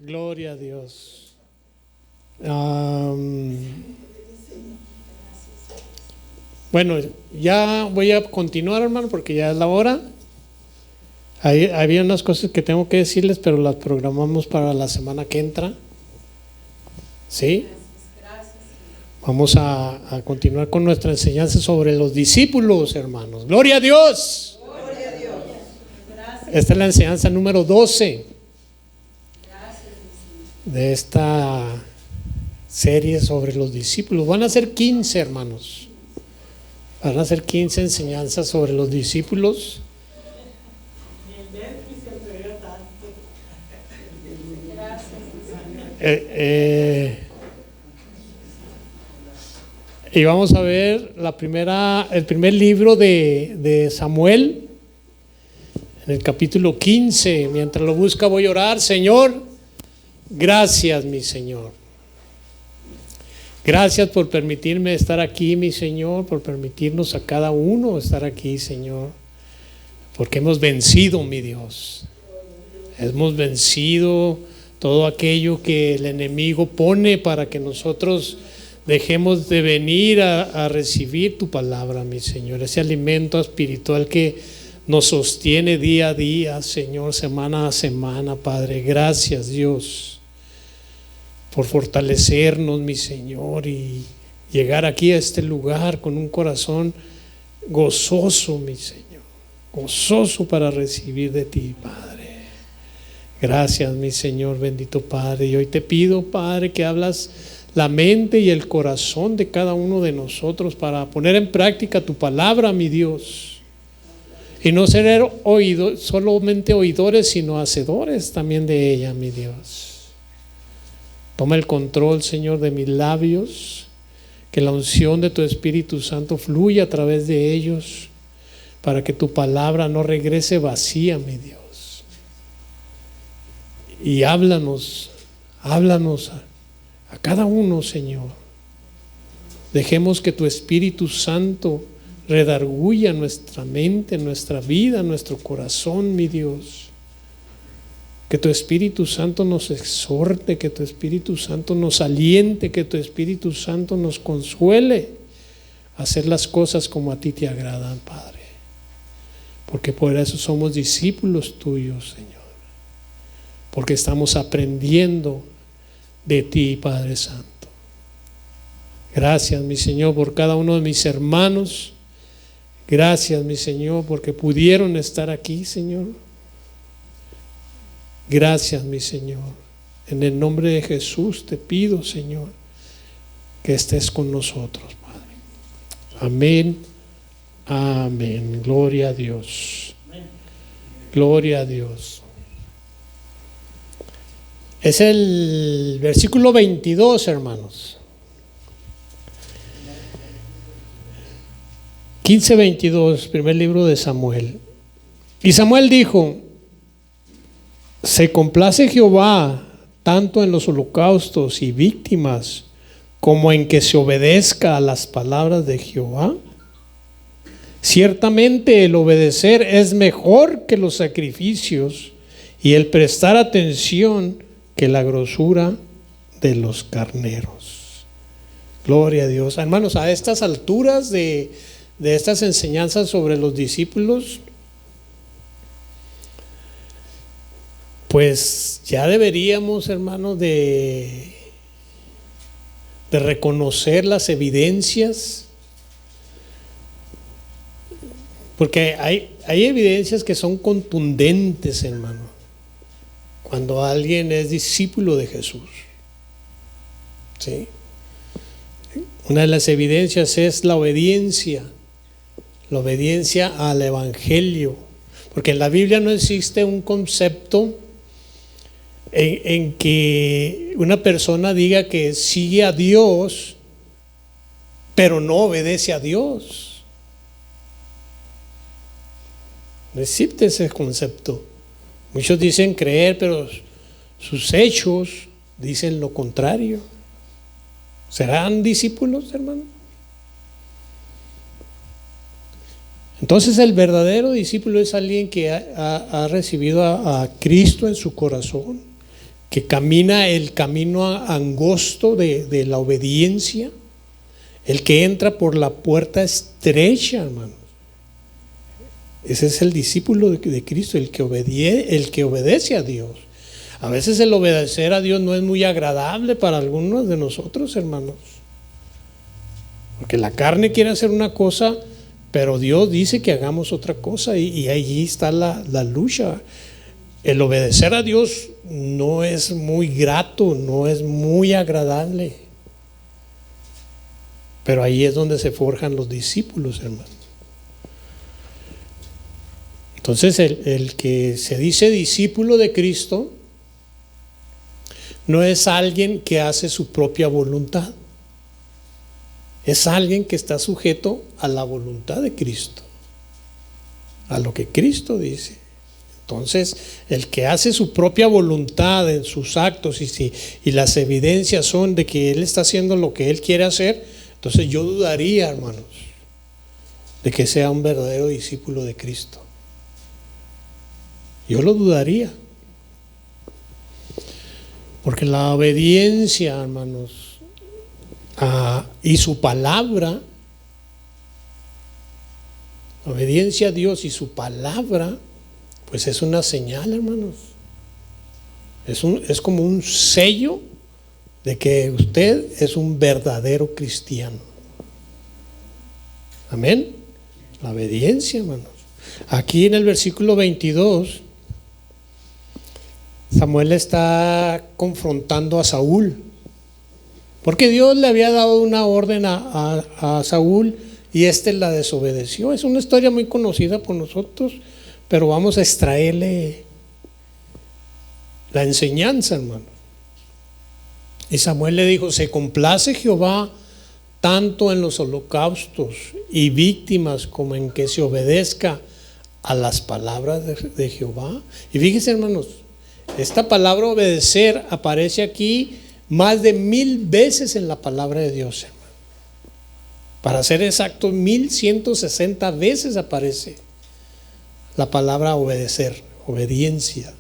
Gloria a Dios. Bueno, ya voy a continuar, hermano, porque ya es la hora. Había unas cosas que tengo que decirles, pero las programamos para la semana que entra. ¿Sí? Vamos a continuar con nuestra enseñanza sobre los discípulos, hermanos. ¡Gloria a Dios! Gloria a Dios. Esta es la enseñanza número 12 de esta serie sobre los discípulos. Van a ser 15, hermanos. Van a ser 15 enseñanzas sobre los discípulos. Y vamos a ver el primer libro de Samuel, en el capítulo 15. Mientras lo busca voy a orar. Señor, gracias, mi Señor. Gracias por permitirme estar aquí, mi Señor, por permitirnos a cada uno estar aquí, Señor, porque hemos vencido, mi Dios. Hemos vencido todo aquello que el enemigo pone para que nosotros dejemos de venir a recibir tu palabra, mi Señor, ese alimento espiritual que nos sostiene día a día, Señor, semana a semana, Padre. Gracias, Dios, por fortalecernos, mi Señor, y llegar aquí a este lugar con un corazón gozoso, mi Señor, gozoso para recibir de ti, Padre. Gracias, mi Señor, bendito Padre. Y hoy te pido, Padre, que hablas la mente y el corazón de cada uno de nosotros para poner en práctica tu palabra, mi Dios, y no ser solamente oidores, sino hacedores también de ella, mi Dios. Toma el control, Señor, de mis labios, que la unción de tu Espíritu Santo fluya a través de ellos, para que tu palabra no regrese vacía, mi Dios. Y háblanos a cada uno, Señor. Dejemos que tu Espíritu Santo redarguya nuestra mente, nuestra vida, nuestro corazón, mi Dios. Que tu Espíritu Santo nos exhorte, que tu Espíritu Santo nos aliente, que tu Espíritu Santo nos consuele a hacer las cosas como a ti te agradan, Padre. Porque por eso somos discípulos tuyos, Señor. Porque estamos aprendiendo de ti, Padre Santo. Gracias, mi Señor, por cada uno de mis hermanos. Gracias, mi Señor, porque pudieron estar aquí, Señor. Gracias, mi Señor. En el nombre de Jesús te pido, Señor, que estés con nosotros, Padre. Amén. Amén. Gloria a Dios. Gloria a Dios. Es el versículo 22, hermanos. 15:22, primer libro de Samuel. Y Samuel dijo: ¿se complace Jehová tanto en los holocaustos y víctimas como en que se obedezca a las palabras de Jehová? Ciertamente el obedecer es mejor que los sacrificios, y el prestar atención que la grosura de los carneros. Gloria a Dios. Hermanos, a estas alturas de estas enseñanzas sobre los discípulos, pues ya deberíamos, hermanos, de reconocer las evidencias, porque hay evidencias que son contundentes, hermano, cuando alguien es discípulo de Jesús. ¿Sí? Una de las evidencias es la obediencia al Evangelio, porque en la Biblia no existe un concepto en que una persona diga que sigue a Dios, pero no obedece a Dios. No existe ese concepto. Muchos dicen creer, pero sus hechos dicen lo contrario. ¿Serán discípulos, hermano? Entonces el verdadero discípulo es alguien que ha recibido a Cristo en su corazón, que camina el camino angosto de la obediencia, el que entra por la puerta estrecha, hermanos. Ese es el discípulo de Cristo, el que obedece a Dios. A veces el obedecer a Dios no es muy agradable para algunos de nosotros, hermanos, porque la carne quiere hacer una cosa, pero Dios dice que hagamos otra cosa, y allí está la lucha. El obedecer a Dios no es muy grato, no es muy agradable, pero ahí es donde se forjan los discípulos, hermanos. Entonces el que se dice discípulo de Cristo no es alguien que hace su propia voluntad, es alguien que está sujeto a la voluntad de Cristo, a lo que Cristo dice. Entonces, el que hace su propia voluntad en sus actos, y las evidencias son de que él está haciendo lo que él quiere hacer, entonces yo dudaría, hermanos, de que sea un verdadero discípulo de Cristo. Yo lo dudaría. Porque la obediencia, hermanos, y su palabra, la obediencia a Dios y su palabra, pues es una señal, hermanos. Es como un sello de que usted es un verdadero cristiano. Amén. La obediencia, hermanos. Aquí en el versículo 22, Samuel está confrontando a Saúl, porque Dios le había dado una orden a Saúl y la desobedeció. Es una historia muy conocida por nosotros, pero vamos a extraerle la enseñanza, hermano. Y Samuel le dijo: se complace Jehová tanto en los holocaustos y víctimas como en que se obedezca a las palabras de Jehová. Y fíjense, hermanos, esta palabra obedecer aparece aquí más de 1000 veces en la palabra de Dios, hermano. Para ser exacto, 1160 veces aparece la palabra obedecer, obediencia.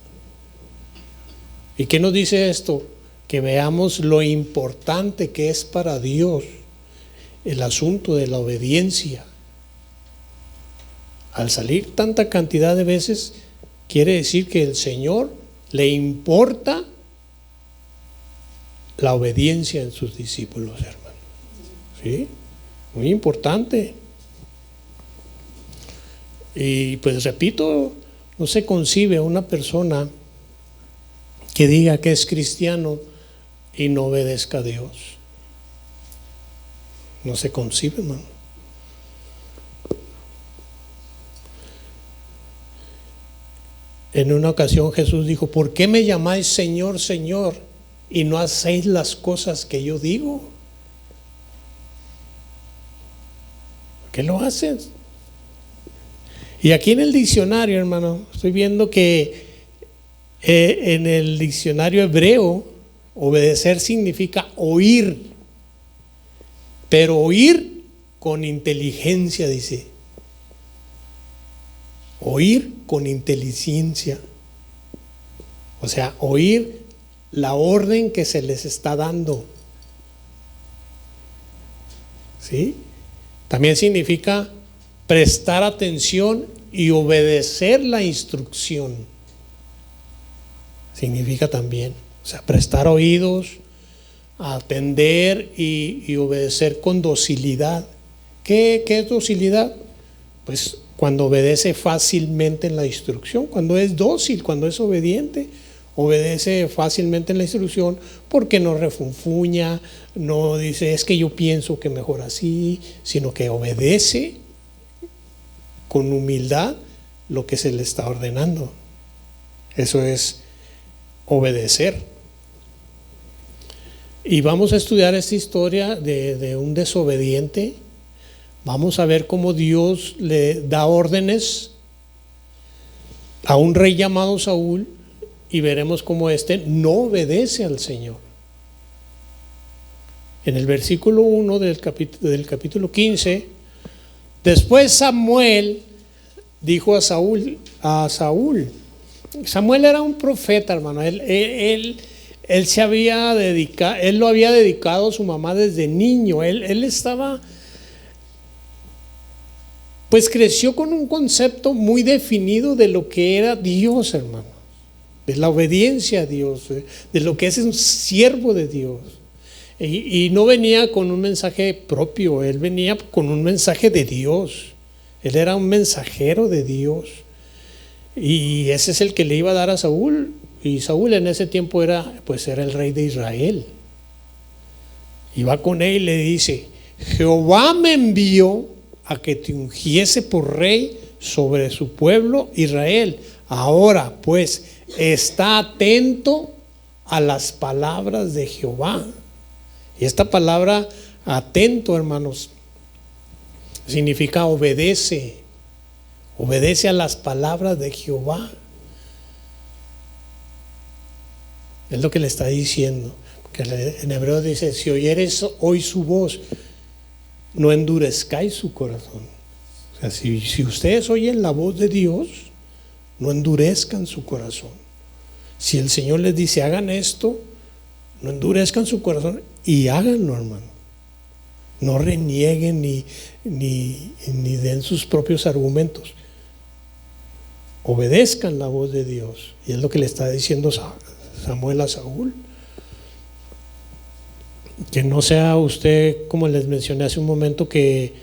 ¿Y qué nos dice esto? Que veamos lo importante que es para Dios el asunto de la obediencia. Al salir tanta cantidad de veces, quiere decir que el Señor le importa la obediencia en sus discípulos, hermanos. ¿Sí? Muy importante. Y pues repito, no se concibe a una persona que diga que es cristiano y no obedezca a Dios. No se concibe, hermano. En una ocasión Jesús dijo: ¿por qué me llamáis Señor, Señor, y no hacéis las cosas que yo digo? ¿Por qué lo haces? Y aquí en el diccionario, hermano, estoy viendo que en el diccionario hebreo, obedecer significa oír, pero oír con inteligencia, dice. Oír con inteligencia. O sea, oír la orden que se les está dando. ¿Sí? También significa prestar atención y obedecer la instrucción. Significa también, o sea, prestar oídos, atender y obedecer con docilidad. ¿Qué es docilidad? Pues cuando obedece fácilmente en la instrucción, cuando es dócil, cuando es obediente, obedece fácilmente en la instrucción, porque no refunfuña, no dice es que yo pienso que mejor así, sino que obedece con humildad lo que se le está ordenando. Eso es obedecer. Y vamos a estudiar esta historia de un desobediente. Vamos a ver cómo Dios le da órdenes a un rey llamado Saúl, y veremos cómo no obedece al Señor. En el versículo 1 del capítulo 15, después Samuel dijo a Saúl, Samuel era un profeta, hermano. Él él se había dedicado, él lo había dedicado a su mamá desde niño. Él estaba, pues creció con un concepto muy definido de lo que era Dios, hermano, de la obediencia a Dios, de lo que es un siervo de Dios. Y no venía con un mensaje propio, él venía con un mensaje de Dios. Él era un mensajero de Dios. Y ese es el que le iba a dar a Saúl. Y Saúl en ese tiempo era el rey de Israel. Y va con él y le dice: Jehová me envió a que te ungiese por rey sobre su pueblo Israel. Ahora pues está atento a las palabras de Jehová. Y esta palabra atento, hermanos, significa obedece. Obedece a las palabras de Jehová. Es lo que le está diciendo. Porque en hebreo dice: si oyeres hoy su voz, no endurezcáis su corazón. O sea, si ustedes oyen la voz de Dios, no endurezcan su corazón. Si el Señor les dice: hagan esto, no endurezcan su corazón y háganlo, hermano. No renieguen ni den sus propios argumentos. Obedezcan la voz de Dios. Y es lo que le está diciendo Samuel a Saúl. Que no sea usted, como les mencioné hace un momento, que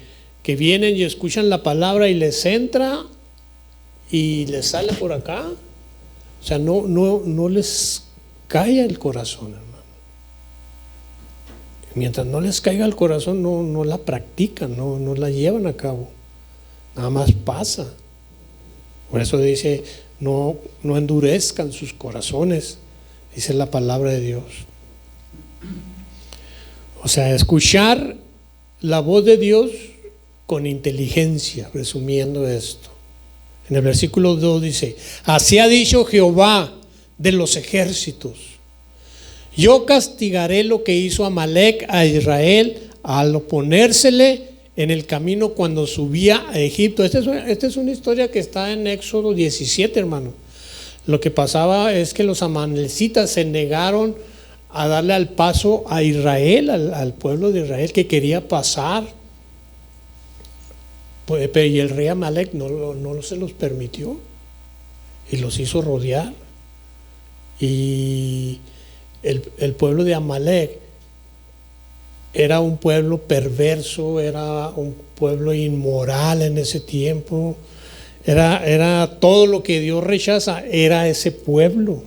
vienen y escuchan la palabra y les entra y les sale por acá. O sea, no les caiga el corazón, hermano. Mientras no les caiga el corazón, no la practican, no la llevan a cabo. Nada más pasa. Por eso dice: no endurezcan sus corazones, dice la palabra de Dios. O sea, escuchar la voz de Dios con inteligencia, resumiendo esto. En el versículo 2 dice: así ha dicho Jehová de los ejércitos: yo castigaré lo que hizo Amalec a Israel al oponérsele en el camino cuando subía a Egipto. Esta es una historia que está en Éxodo 17, hermano. Lo que pasaba es que los amalecitas se negaron a darle al paso a Israel, al pueblo de Israel que quería pasar. Y el rey Amalec no se los permitió y los hizo rodear. Y el pueblo de Amalec era un pueblo perverso, era un pueblo inmoral en ese tiempo. Era todo lo que Dios rechaza, era ese pueblo.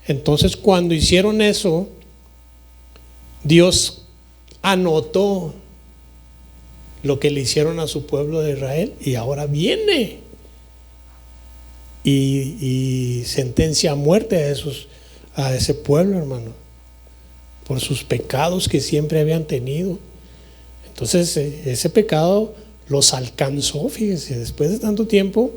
Entonces, cuando hicieron eso, Dios anotó lo que le hicieron a su pueblo de Israel, y ahora viene y sentencia a muerte a ese pueblo, hermano, por sus pecados que siempre habían tenido. Entonces ese pecado los alcanzó, fíjense, después de tanto tiempo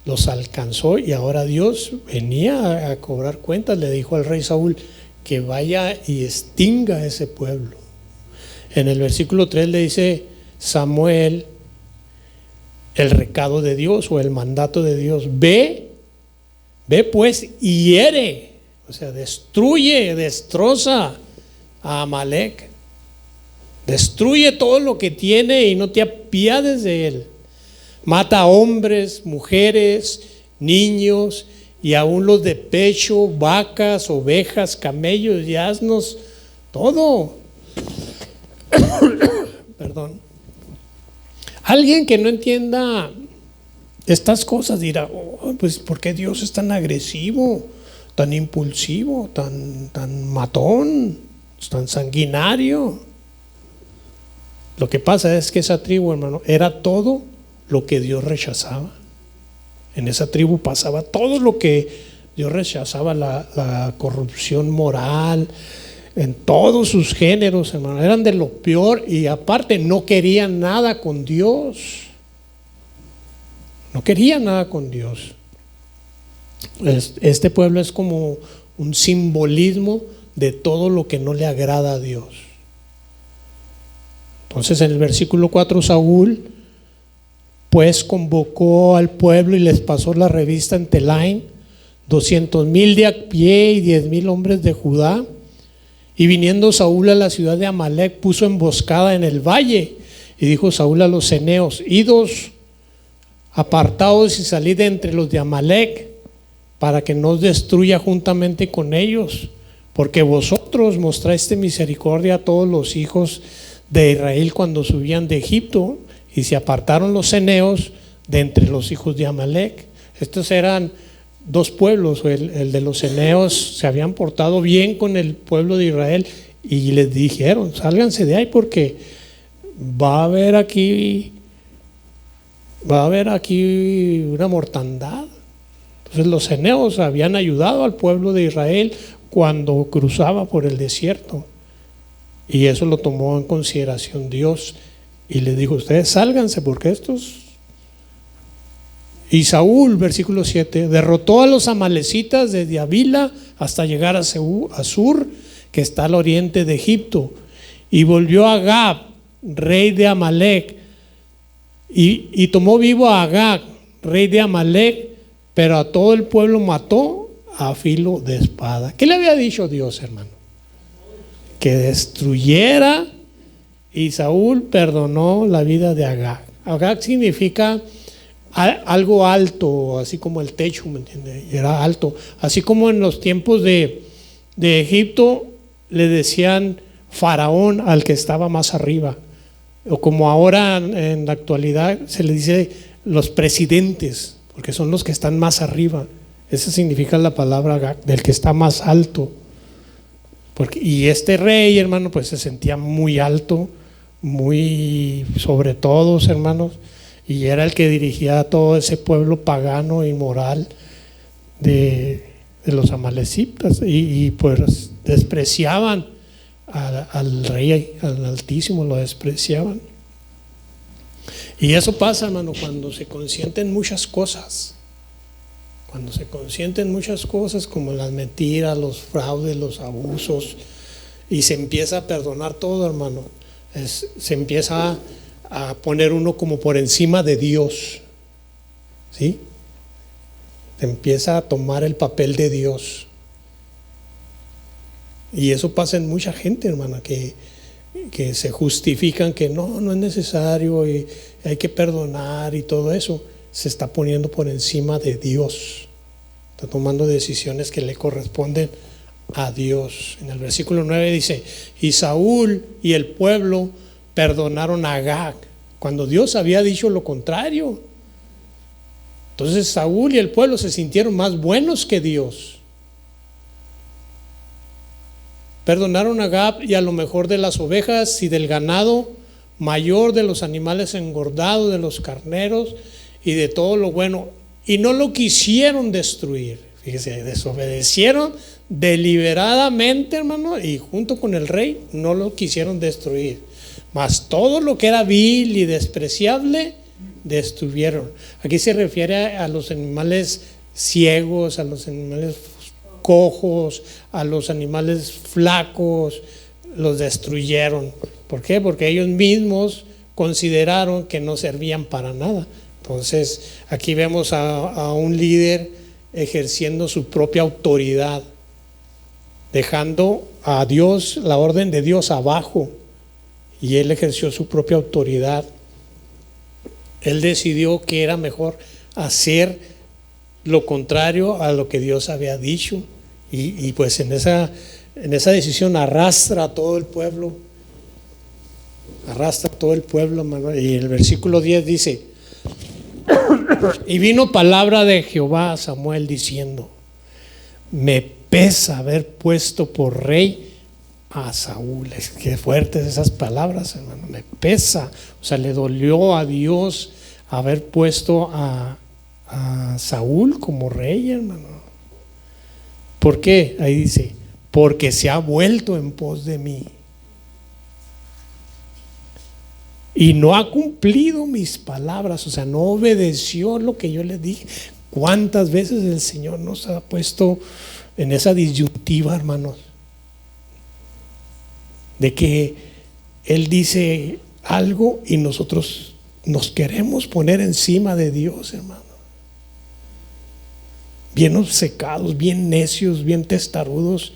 los alcanzó, y ahora Dios venía a cobrar cuentas. Le dijo al rey Saúl que vaya y extinga a ese pueblo. En el versículo 3 le dice Samuel el recado de Dios o el mandato de Dios: ve pues y hiere, o sea, destruye, destroza a Amalec, destruye todo lo que tiene y no te apiades de él. Mata a hombres, mujeres, niños y aún los de pecho, vacas, ovejas, camellos y asnos, todo. Perdón. Alguien que no entienda estas cosas dirá: oh, pues ¿por qué Dios es tan agresivo, tan impulsivo, tan matón, tan sanguinario? Lo que pasa es que esa tribu, hermano, era todo lo que Dios rechazaba. En esa tribu pasaba todo lo que Dios rechazaba: la corrupción moral en todos sus géneros, hermano. Eran de lo peor, y aparte no querían nada con Dios. No querían nada con Dios. Este pueblo es como un simbolismo de todo lo que no le agrada a Dios. Entonces, en el versículo 4, Saúl pues convocó al pueblo y les pasó la revista en Telaim, 200,000 de a pie y 10,000 hombres de Judá. Y viniendo Saúl a la ciudad de Amalec, puso emboscada en el valle. Y dijo Saúl a los ceneos: idos, apartaos y salid de entre los de Amalec, para que no os destruya juntamente con ellos, porque vosotros mostraste misericordia a todos los hijos de Israel cuando subían de Egipto. Y se apartaron los ceneos de entre los hijos de Amalec. Estos eran dos pueblos. El de los ceneos se habían portado bien con el pueblo de Israel y les dijeron: sálganse de ahí porque va a haber aquí una mortandad. Entonces los ceneos habían ayudado al pueblo de Israel cuando cruzaba por el desierto, y eso lo tomó en consideración Dios y les dijo: ustedes sálganse porque estos... Y Saúl, versículo 7, derrotó a los amalecitas desde Avila hasta llegar a Sur, que está al oriente de Egipto, y volvió a Agag, rey de Amalec, y tomó vivo a Agag, rey de Amalec, pero a todo el pueblo mató a filo de espada. ¿Qué le había dicho Dios, hermano? Que destruyera, y Saúl perdonó la vida de Agag. Agag significa algo alto, así como el techo, ¿me entiende? Era alto, así como en los tiempos de Egipto le decían faraón al que estaba más arriba, o como ahora en la actualidad se le dice los presidentes, porque son los que están más arriba. Esa significa la palabra del que está más alto. Y este rey, hermano, pues se sentía muy alto, muy sobre todos, hermanos, y era el que dirigía a todo ese pueblo pagano y inmoral de los amalecitas, y pues despreciaban al rey, al Altísimo, lo despreciaban. Y eso pasa, hermano, cuando se consienten muchas cosas. Cuando se consienten muchas cosas como las mentiras, los fraudes, los abusos, y se empieza a perdonar todo, hermano, se empieza a poner uno como por encima de Dios, ¿sí? Se empieza a tomar el papel de Dios. Y eso pasa en mucha gente, hermana, que se justifican que no es necesario y hay que perdonar y todo eso. Se está poniendo por encima de Dios, está tomando decisiones que le corresponden a Dios. En el versículo 9 dice: y Saúl y el pueblo perdonaron a Agag, cuando Dios había dicho lo contrario. Entonces Saúl y el pueblo se sintieron más buenos que Dios. Perdonaron a Agag y a lo mejor de las ovejas y del ganado mayor, de los animales engordados, de los carneros y de todo lo bueno, y no lo quisieron destruir. Fíjese, desobedecieron deliberadamente, hermano, y junto con el rey no lo quisieron destruir, mas todo lo que era vil y despreciable destruyeron. Aquí se refiere a los animales ciegos, a los animales cojos, a los animales flacos, los destruyeron. ¿Por qué? Porque ellos mismos consideraron que no servían para nada. Entonces aquí vemos a un líder ejerciendo su propia autoridad, dejando a Dios, la orden de Dios abajo, y él ejerció su propia autoridad. Él decidió que era mejor hacer lo contrario a lo que Dios había dicho, y pues en esa decisión arrastra a todo el pueblo, hermano. Y el versículo 10 dice: y vino palabra de Jehová a Samuel diciendo: me pesa haber puesto por rey a Saúl. Qué fuertes esas palabras, hermano. Me pesa, o sea, le dolió a Dios haber puesto a Saúl como rey, hermano. ¿Por qué? Ahí dice: porque se ha vuelto en pos de mí y no ha cumplido mis palabras, o sea, no obedeció lo que yo le dije. ¿Cuántas veces el Señor nos ha puesto en esa disyuntiva, hermanos? De que Él dice algo y nosotros nos queremos poner encima de Dios, hermano. bien obcecados, bien necios, bien testarudos.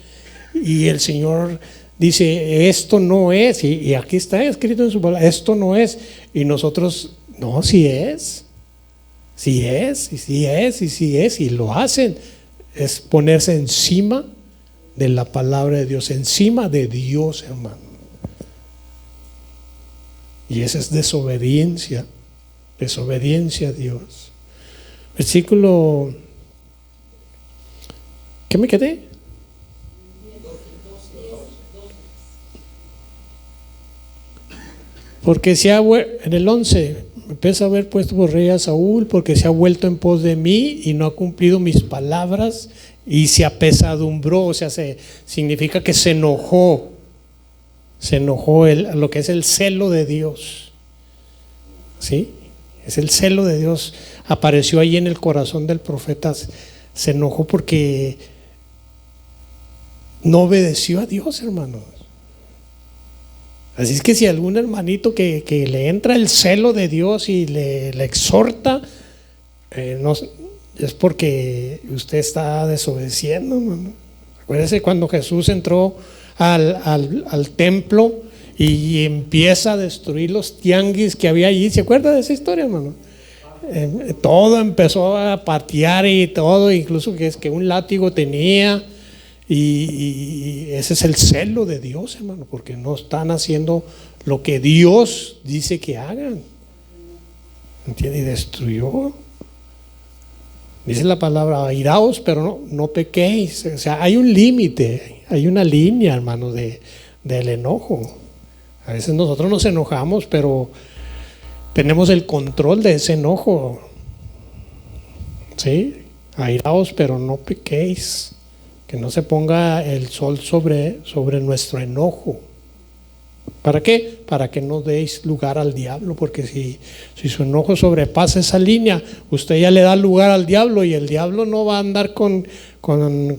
Y el Señor dice, esto no es, y aquí está escrito en su palabra, esto no es. Y nosotros, no, sí es, sí es, y sí es, y sí es, y lo hacen. Es ponerse encima de la palabra de Dios, encima de Dios, hermano. Y esa es desobediencia, desobediencia a Dios. Versículo, ¿qué me quedé? Porque en el 11 empieza a haber puesto por rey a Saúl, porque se ha vuelto en pos de mí y no ha cumplido mis palabras y se apesadumbró. O sea, significa que se enojó lo que es el celo de Dios. ¿Sí? Es el celo de Dios. Apareció ahí en el corazón del profeta. Se enojó porque no obedeció a Dios, hermanos. Así es que si algún hermanito que le entra el celo de Dios y le exhorta, no, es porque usted está desobedeciendo, hermano. Acuérdese cuando Jesús entró al templo y empieza a destruir los tianguis que había allí. ¿Se acuerda de esa historia, hermano? Todo empezó a patear y todo, incluso que un látigo tenía. Y ese es el celo de Dios, hermano, porque no están haciendo lo que Dios dice que hagan. ¿Entiende? Y destruyó. Dice la palabra, airaos, pero no pequéis. O sea, hay un límite, hay una línea, hermano, del enojo. A veces nosotros nos enojamos, pero tenemos el control de ese enojo. ¿Sí? Airaos, pero no pequéis. Que no se ponga el sol sobre nuestro enojo. ¿Para qué? Para que no deis lugar al diablo, porque si su enojo sobrepasa esa línea, usted ya le da lugar al diablo y el diablo no va a andar con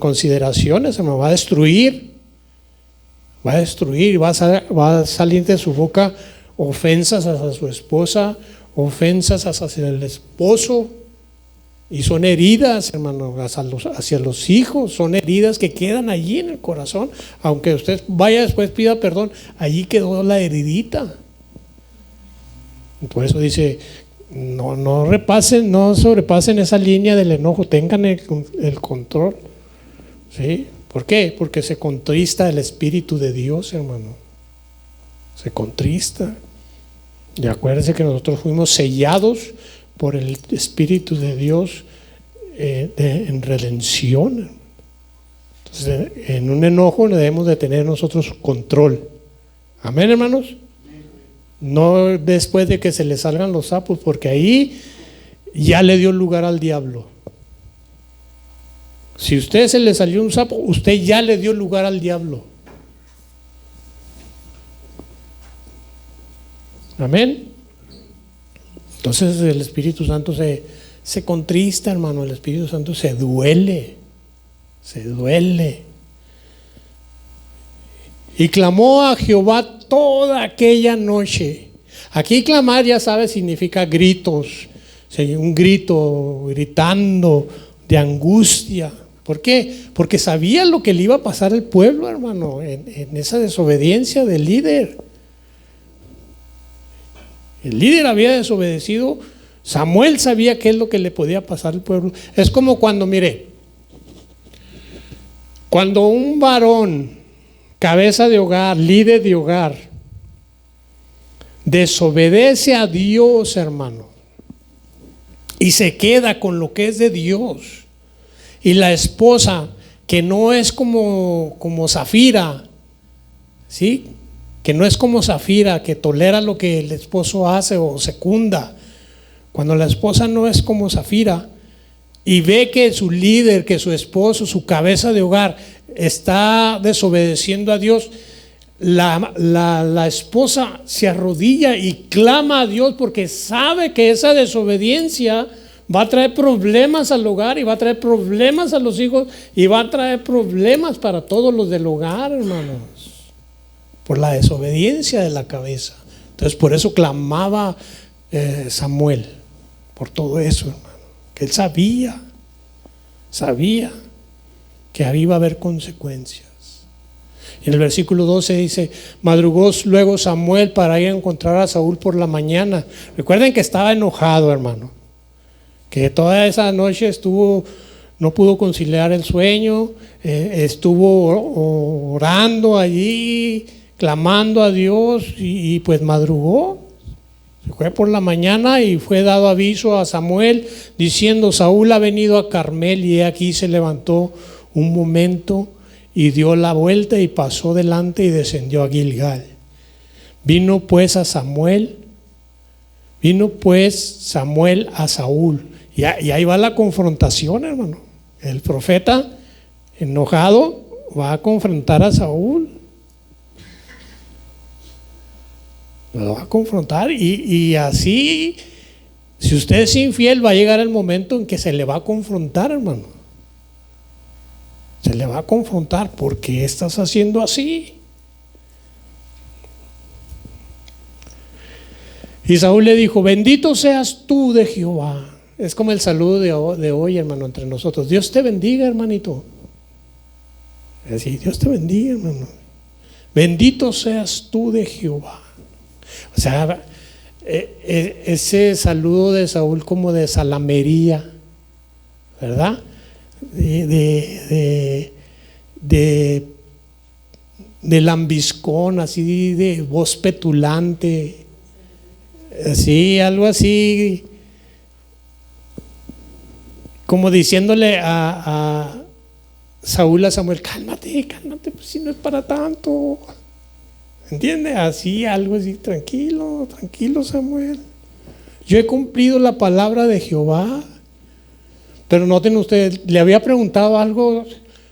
consideraciones, se me va a destruir. Va a destruir, va a salir de su boca ofensas hacia su esposa, ofensas hacia el esposo. Y son heridas, hermano, hacia los hijos, son heridas que quedan allí en el corazón. Aunque usted vaya después pida perdón, allí quedó la heridita. Por eso dice, no sobrepasen esa línea del enojo, tengan el control. ¿Sí? ¿Por qué? Porque se contrista el Espíritu de Dios, hermano. Se contrista. Y acuérdense que nosotros fuimos sellados por el Espíritu de Dios en redención. Entonces, en un enojo debemos de tener nosotros control. Amén, hermanos. No después de que se le salgan los sapos, porque ahí ya le dio lugar al diablo. Si a usted se le salió un sapo, usted ya le dio lugar al diablo. Amén. Entonces el Espíritu Santo se contrista, hermano. El Espíritu Santo se duele. Y clamó a Jehová toda aquella noche. Aquí clamar, ya sabes, significa gritos. Un grito, gritando de angustia. ¿Por qué? Porque sabía lo que le iba a pasar al pueblo, hermano, en esa desobediencia del líder. El líder había desobedecido. Samuel sabía qué es lo que le podía pasar al pueblo. Es como cuando un varón, cabeza de hogar, líder de hogar, desobedece a Dios, hermano, y se queda con lo que es de Dios, y la esposa, que no es como Zafira, ¿sí? Que no es como Zafira, que tolera lo que el esposo hace o secunda. Cuando la esposa no es como Zafira y ve que su líder, que su esposo, su cabeza de hogar está desobedeciendo a Dios, la esposa se arrodilla y clama a Dios, porque sabe que esa desobediencia va a traer problemas al hogar, y va a traer problemas a los hijos, y va a traer problemas para todos los del hogar, hermanos, por la desobediencia de la cabeza. Entonces por eso clamaba Samuel, por todo eso, hermano, que él sabía sabía que iba a haber consecuencias. Y en el versículo 12 dice: madrugó luego Samuel para ir a encontrar a Saúl por la mañana. Recuerden que estaba enojado, hermano, que toda esa noche no pudo conciliar el sueño, estuvo orando allí, clamando a Dios, y pues madrugó. Se fue por la mañana y fue dado aviso a Samuel diciendo: Saúl ha venido a Carmel. Y aquí se levantó un momento y dio la vuelta y pasó delante y descendió a Gilgal. Vino pues Samuel a Saúl. Y ahí va la confrontación, hermano. El profeta enojado va a confrontar a Saúl. Lo va a confrontar y así, si usted es infiel, va a llegar el momento en que se le va a confrontar, hermano. Se le va a confrontar. ¿Por qué estás haciendo así? Y Saúl le dijo: bendito seas tú de Jehová. Es como el saludo de hoy, hermano, entre nosotros. Dios te bendiga, hermanito. Así, Dios te bendiga, hermano. Bendito seas tú de Jehová. O sea, ese saludo de Saúl como de salamería, ¿verdad? De lambiscón, así, de voz petulante, así, algo así, como diciéndole a Saúl a Samuel: cálmate, pues si no es para tanto. ¿Entiende? Así, algo así: tranquilo Samuel, yo he cumplido la palabra de Jehová. Pero noten ustedes, ¿le había preguntado algo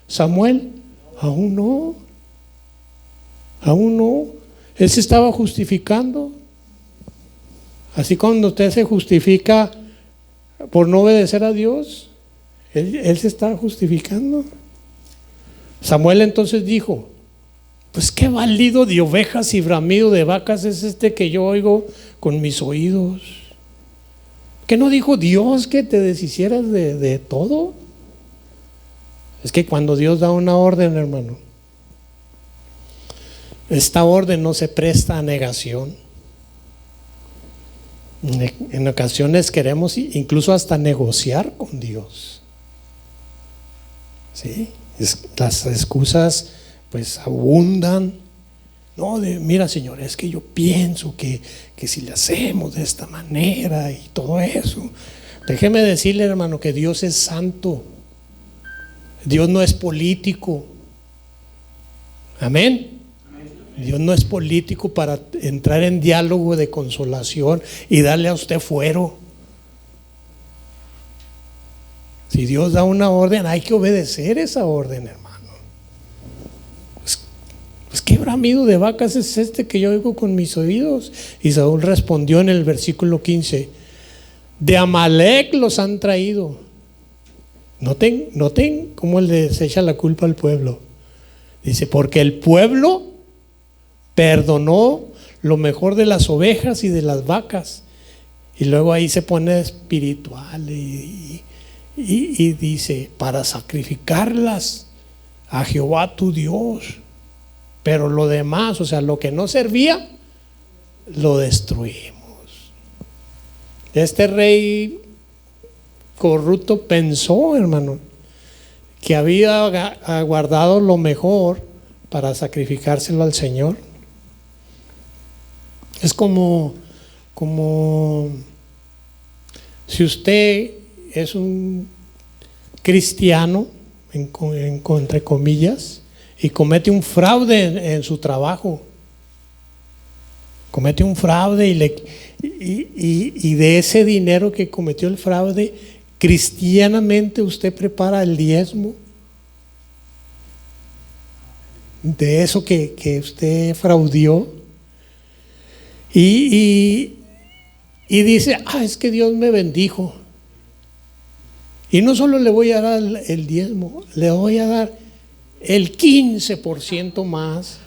Samuel? Aún no. Él se estaba justificando. Así cuando usted se justifica por no obedecer a Dios, él se está justificando. Samuel entonces dijo: pues qué balido de ovejas y bramido de vacas es este que yo oigo con mis oídos. ¿Qué no dijo Dios que te deshicieras de todo? Es que cuando Dios da una orden, hermano, esta orden no se presta a negación. En ocasiones queremos incluso hasta negociar con Dios. ¿Sí? Las excusas pues abundan. No, mira, Señor, es que yo pienso que si le hacemos de esta manera y todo eso. Déjeme decirle, hermano, que Dios es santo. Dios no es político. Amén. Dios no es político para entrar en diálogo de consolación y darle a usted fuero. Si Dios da una orden, hay que obedecer esa orden, hermano. Pues qué bramido de vacas es este que yo oigo con mis oídos. Y Saúl respondió en el versículo 15: de Amalec los han traído. Noten cómo les echa la culpa al pueblo. Dice: porque el pueblo perdonó lo mejor de las ovejas y de las vacas. Y luego ahí se pone espiritual y dice: para sacrificarlas a Jehová tu Dios. Pero lo demás, o sea, lo que no servía, lo destruimos. Este rey corrupto pensó, hermano, que había guardado lo mejor para sacrificárselo al Señor. Es como si usted es un cristiano, entre comillas, y comete un fraude en su trabajo. Comete un fraude y de ese dinero que cometió el fraude, cristianamente usted prepara el diezmo de eso que usted fraudió. Y dice: es que Dios me bendijo. Y no solo le voy a dar el diezmo, le voy a dar el 15% más.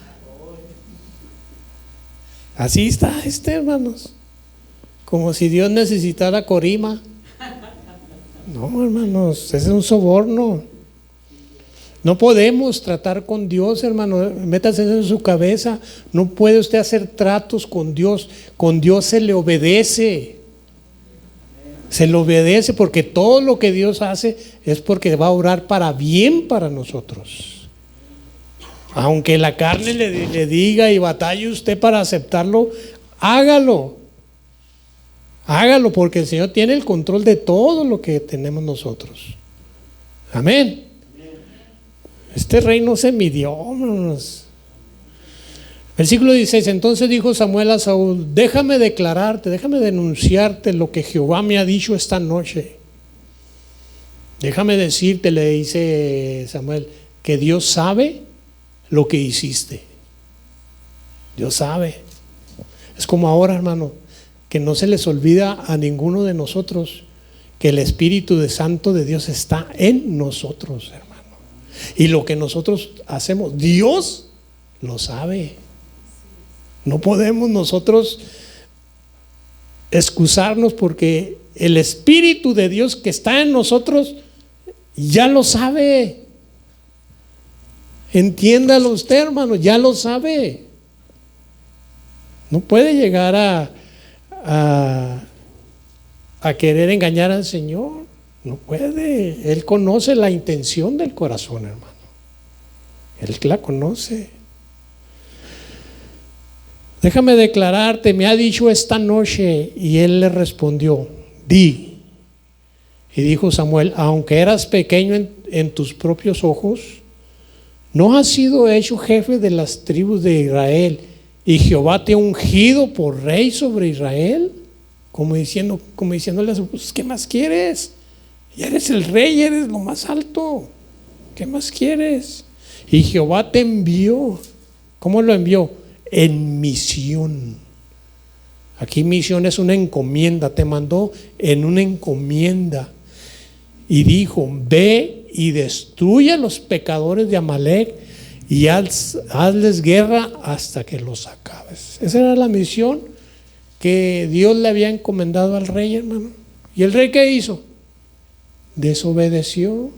Así está hermanos. Como si Dios necesitara corima. No, hermanos, ese es un soborno. No podemos tratar con Dios, hermano. Métase eso en su cabeza. No puede usted hacer tratos con Dios. Con Dios se le obedece. Se le obedece porque todo lo que Dios hace es porque va a orar para bien para nosotros. Aunque la carne le diga y batalle usted para aceptarlo, hágalo. Hágalo porque el Señor tiene el control de todo lo que tenemos nosotros. Amén. Este rey no se midió, hermanos. Versículo 16: entonces dijo Samuel a Saúl: déjame declararte, déjame denunciarte lo que Jehová me ha dicho esta noche. Déjame decirte, le dice Samuel, que Dios sabe lo que hiciste. Dios sabe. Es como ahora, hermano, que no se les olvida a ninguno de nosotros que el Espíritu Santo de Dios está en nosotros, hermano. Y lo que nosotros hacemos, Dios lo sabe. No podemos nosotros excusarnos porque el Espíritu de Dios que está en nosotros ya lo sabe. Entiéndalo usted, hermano, ya lo sabe. No puede llegar a querer engañar al Señor. No puede. Él conoce la intención del corazón, hermano. Él la conoce. Déjame declararte, me ha dicho esta noche. Y él le respondió: di. Y dijo Samuel: aunque eras pequeño en tus propios ojos, ¿no has sido hecho jefe de las tribus de Israel? Y Jehová te ha ungido por rey sobre Israel. Como diciéndole a su esposo: ¿qué más quieres? Ya eres el rey, eres lo más alto. ¿Qué más quieres? Y Jehová te envió. ¿Cómo lo envió? En misión. Aquí misión es una encomienda. Te mandó en una encomienda. Y dijo: ve y destruye a los pecadores de Amalek y hazles guerra hasta que los acabes. Esa era la misión que Dios le había encomendado al rey, hermano. ¿Y el rey qué hizo? Desobedeció.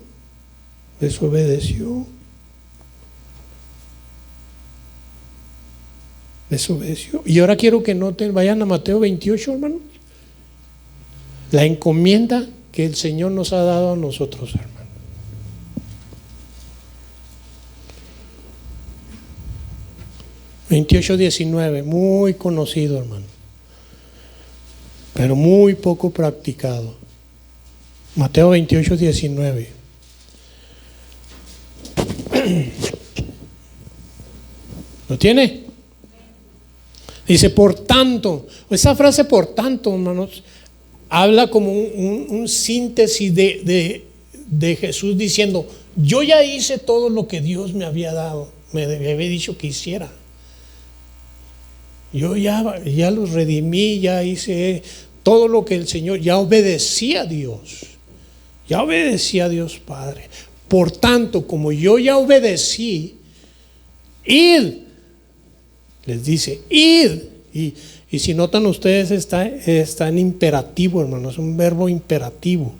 Y ahora quiero que noten, vayan a Mateo 28, hermano. La encomienda que el Señor nos ha dado a nosotros, hermano. (28:19), muy conocido, hermano, pero muy poco practicado. Mateo 28:19. ¿Lo tiene? Dice: por tanto. Esa frase por tanto, hermanos, habla como un síntesis de Jesús diciendo: yo ya hice todo lo que Dios me había dado, me había dicho que hiciera. Yo ya los redimí, ya hice todo lo que el Señor, ya obedecí a Dios. Ya obedecí a Dios Padre. Por tanto, como yo ya obedecí, id. Les dice: id. Y si notan ustedes, está en imperativo, hermano. Es un verbo imperativo.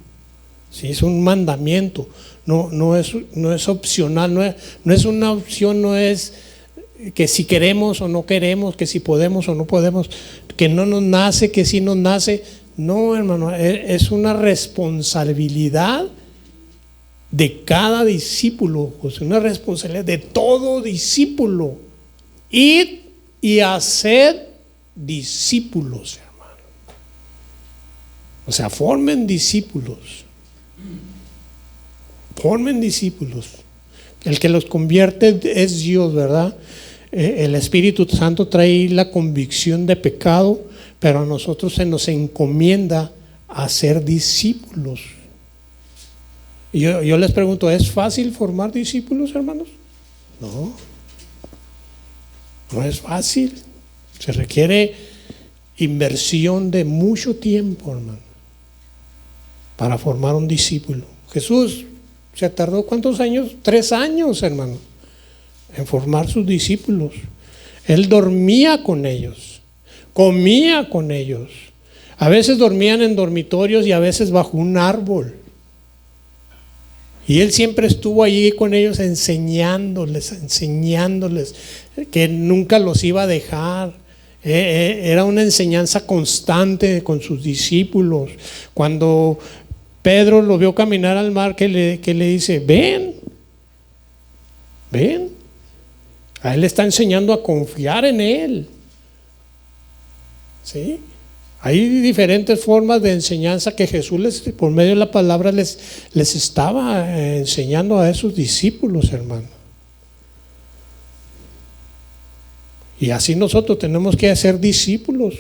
¿Sí? Es un mandamiento. No es opcional. No es una opción. No es que si queremos o no queremos, que si podemos o no podemos, que no nos nace, que si nos nace. No, hermano, es una responsabilidad de cada discípulo, pues una responsabilidad de todo discípulo. Id y haced discípulos, hermano. O sea, formen discípulos. Formen discípulos. El que los convierte es Dios, ¿verdad? El Espíritu Santo trae la convicción de pecado, pero a nosotros se nos encomienda a ser discípulos. Y yo les pregunto: ¿es fácil formar discípulos, hermanos? No es fácil. Se requiere inversión de mucho tiempo, hermano, para formar un discípulo. Jesús se tardó ¿cuántos años? 3 años, hermano, en formar sus discípulos. Él dormía con ellos, comía con ellos. A veces dormían en dormitorios y a veces bajo un árbol. Y Él siempre estuvo allí con ellos enseñándoles que nunca los iba a dejar. Era una enseñanza constante con sus discípulos. Cuando Pedro lo vio caminar al mar, que le dice, ven. A Él le está enseñando a confiar en Él. ¿Sí? Hay diferentes formas de enseñanza que Jesús por medio de la palabra les estaba enseñando a esos discípulos, hermano. Y así nosotros tenemos que hacer discípulos.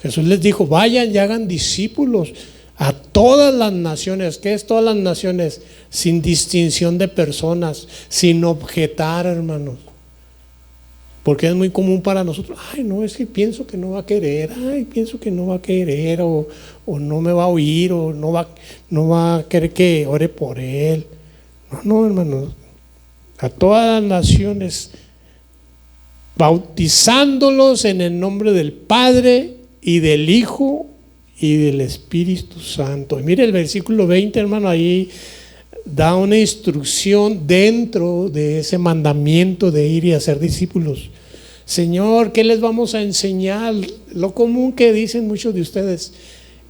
Jesús les dijo, vayan y hagan discípulos a todas las naciones. ¿Qué es todas las naciones? Sin distinción de personas, sin objetar, hermanos. Porque es muy común para nosotros, ay, no, es que pienso que no va a querer, o no me va a oír, o no va a querer que ore por él. No, hermanos, a todas las naciones, bautizándolos en el nombre del Padre y del Hijo y del Espíritu Santo. Y mire el versículo 20, hermano, ahí da una instrucción dentro de ese mandamiento de ir y hacer discípulos. Señor, ¿qué les vamos a enseñar? Lo común que dicen muchos de ustedes,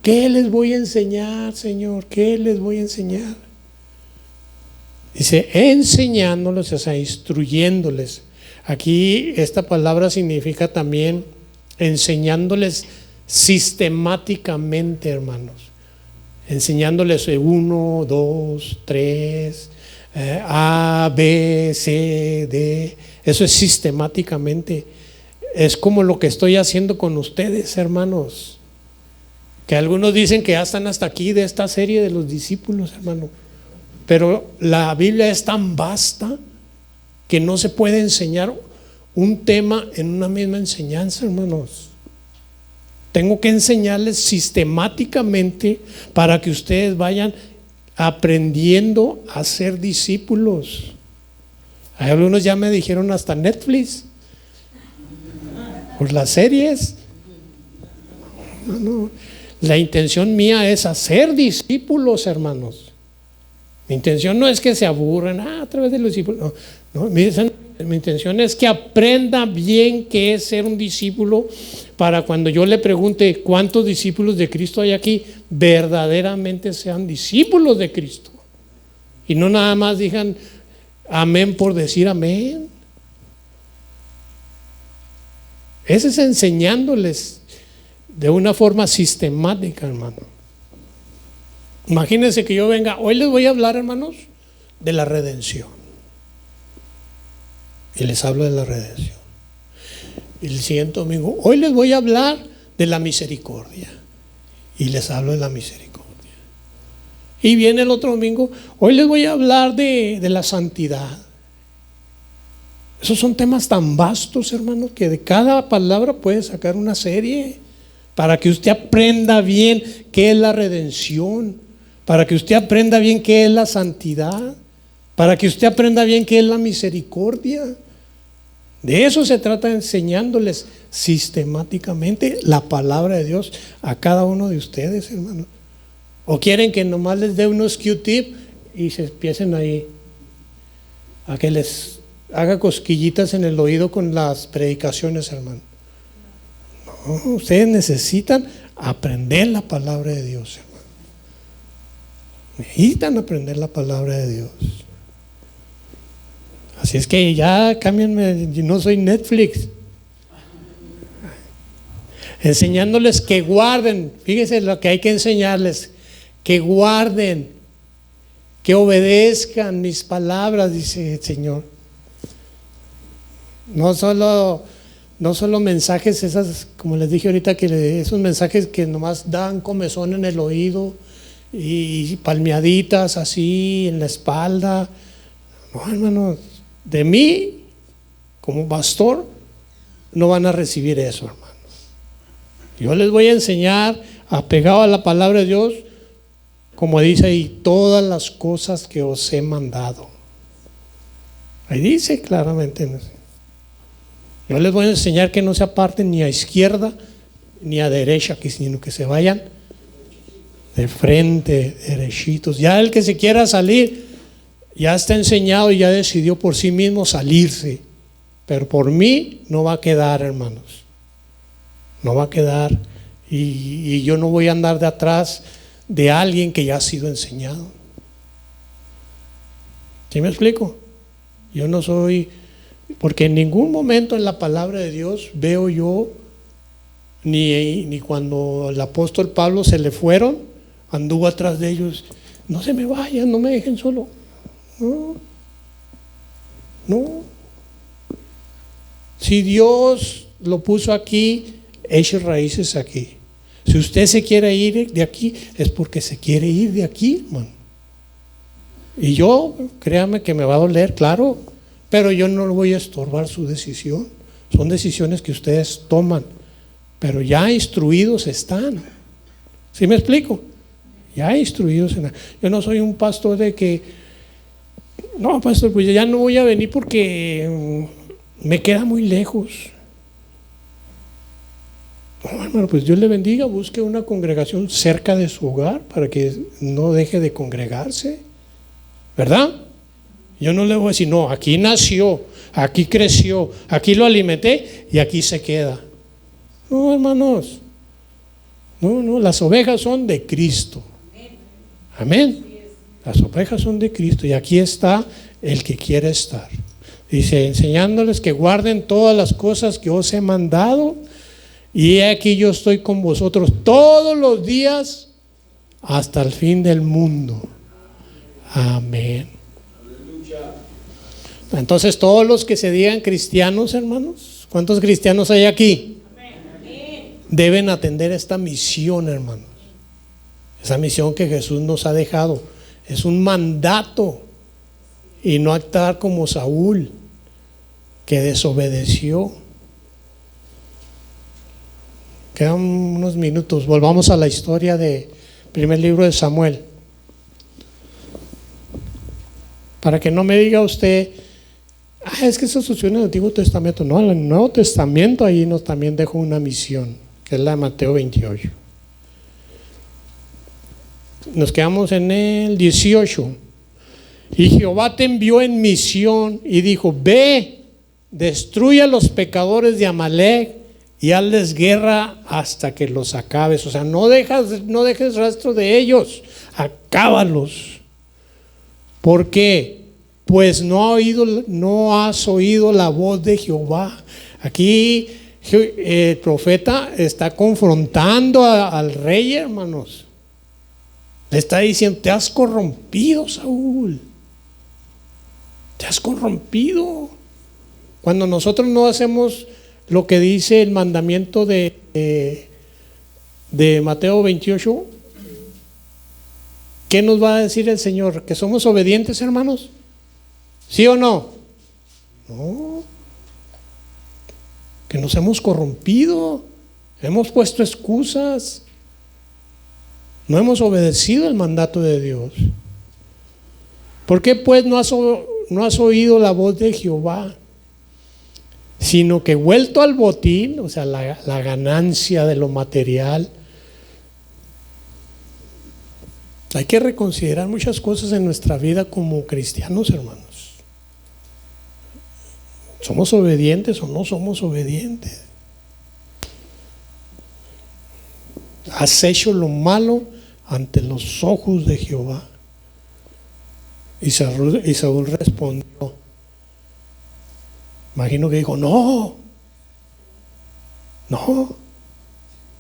¿qué les voy a enseñar, Señor? ¿Qué les voy a enseñar? Dice, enseñándoles, o sea, instruyéndoles. Aquí esta palabra significa también enseñándoles sistemáticamente, hermanos. Enseñándoles 1, 2, 3, A, B, C, D. Eso es sistemáticamente. Es como lo que estoy haciendo con ustedes, hermanos. Que algunos dicen que ya están hasta aquí de esta serie de los discípulos, hermano. Pero la Biblia es tan vasta que no se puede enseñar un tema en una misma enseñanza, hermanos. Tengo que enseñarles sistemáticamente para que ustedes vayan aprendiendo a ser discípulos. Hay algunos ya me dijeron hasta Netflix por las series. No. La intención mía es hacer discípulos, hermanos. Mi intención no es que se aburran a través de los discípulos. No, mi intención es que aprenda bien qué es ser un discípulo, para cuando yo le pregunte cuántos discípulos de Cristo hay aquí, verdaderamente sean discípulos de Cristo. Y no nada más digan amén por decir amén. Ese es enseñándoles de una forma sistemática, hermano. Imagínense que yo venga, hoy les voy a hablar, hermanos, de la redención. Y les hablo de la redención. Y el siguiente domingo, hoy les voy a hablar de la misericordia. Y les hablo de la misericordia. Y viene el otro domingo, hoy les voy a hablar de la santidad. Esos son temas tan vastos, hermanos, que de cada palabra puede sacar una serie, para que usted aprenda bien qué es la redención, para que usted aprenda bien qué es la santidad, para que usted aprenda bien qué es la misericordia. De eso se trata, enseñándoles sistemáticamente la palabra de Dios a cada uno de ustedes, hermanos. ¿O quieren que nomás les dé unos Q-tip y se empiecen ahí a que les haga cosquillitas en el oído con las predicaciones, hermano? No, ustedes necesitan aprender la palabra de Dios, hermano. Necesitan aprender la palabra de Dios. Así es que ya cámbienme, yo no soy Netflix. Enseñándoles que guarden, fíjense lo que hay que enseñarles, que guarden, que obedezcan mis palabras, dice el Señor. No solo mensajes, esas, como les dije ahorita, que esos mensajes que nomás dan comezón en el oído y palmeaditas así en la espalda. No, hermanos, de mí como pastor no van a recibir eso, hermanos. Yo les voy a enseñar apegado a la palabra de Dios, como dice ahí, todas las cosas que os he mandado. Ahí dice claramente. Yo les voy a enseñar que no se aparten ni a izquierda ni a derecha, sino que se vayan de frente, derechitos. Ya el que se quiera salir, ya está enseñado y ya decidió por sí mismo salirse. Pero por mí no va a quedar, hermanos. No va a quedar. Y yo no voy a andar de atrás de alguien que ya ha sido enseñado. ¿Sí me explico? Yo no soy, porque en ningún momento en la palabra de Dios veo yo, ni cuando el apóstol Pablo se le fueron, anduvo atrás de ellos. No se me vayan, no me dejen solo. No. Si Dios lo puso aquí, eche raíces aquí. Si usted se quiere ir de aquí, es porque se quiere ir de aquí, hermano. Y yo, créame que me va a doler, claro, pero yo no voy a estorbar su decisión. Son decisiones que ustedes toman, pero ya instruidos están. ¿Sí me explico? Ya instruidos están. Yo no soy un pastor de que, no, pastor, pues ya no voy a venir porque me queda muy lejos. No, hermano, pues Dios le bendiga, busque una congregación cerca de su hogar para que no deje de congregarse, ¿verdad? Yo no le voy a decir, no, aquí nació, aquí creció, aquí lo alimenté y aquí se queda. No, hermanos, no, las ovejas son de Cristo. Amén. Las ovejas son de Cristo y aquí está el que quiere estar. Dice, enseñándoles que guarden todas las cosas que os he mandado, y he aquí yo estoy con vosotros todos los días hasta el fin del mundo. Amén. Entonces todos los que se digan cristianos, hermanos, ¿cuántos cristianos hay aquí? Deben atender esta misión, hermanos. Esa misión que Jesús nos ha dejado. Es un mandato. Y no actuar como Saúl, que desobedeció. Quedan unos minutos. Volvamos a la historia del primer libro de Samuel. Para que no me diga usted, es que eso sucedió en el Antiguo Testamento. No, en el Nuevo Testamento ahí nos también dejó una misión, que es la de Mateo 28. Nos quedamos en el 18. Y Jehová te envió en misión y dijo, ve, destruye a los pecadores de Amalek y hazles guerra hasta que los acabes. O sea, no dejes rastro de ellos, acábalos. ¿Por qué? Pues no has oído la voz de Jehová. Aquí el profeta está confrontando al rey, hermanos. Le está diciendo, te has corrompido, Saúl. Te has corrompido. Cuando nosotros no hacemos lo que dice el mandamiento de Mateo 28, ¿qué nos va a decir el Señor? ¿Que somos obedientes, hermanos? ¿Sí o no? No. Que nos hemos corrompido, hemos puesto excusas, no hemos obedecido el mandato de Dios. ¿Por qué pues no has oído la voz de Jehová? Sino que vuelto al botín, o sea, la ganancia de lo material. Hay que reconsiderar muchas cosas en nuestra vida como cristianos, hermanos. ¿Somos obedientes o no somos obedientes? Has hecho lo malo ante los ojos de Jehová. Y Saúl respondió. Imagino que dijo, no.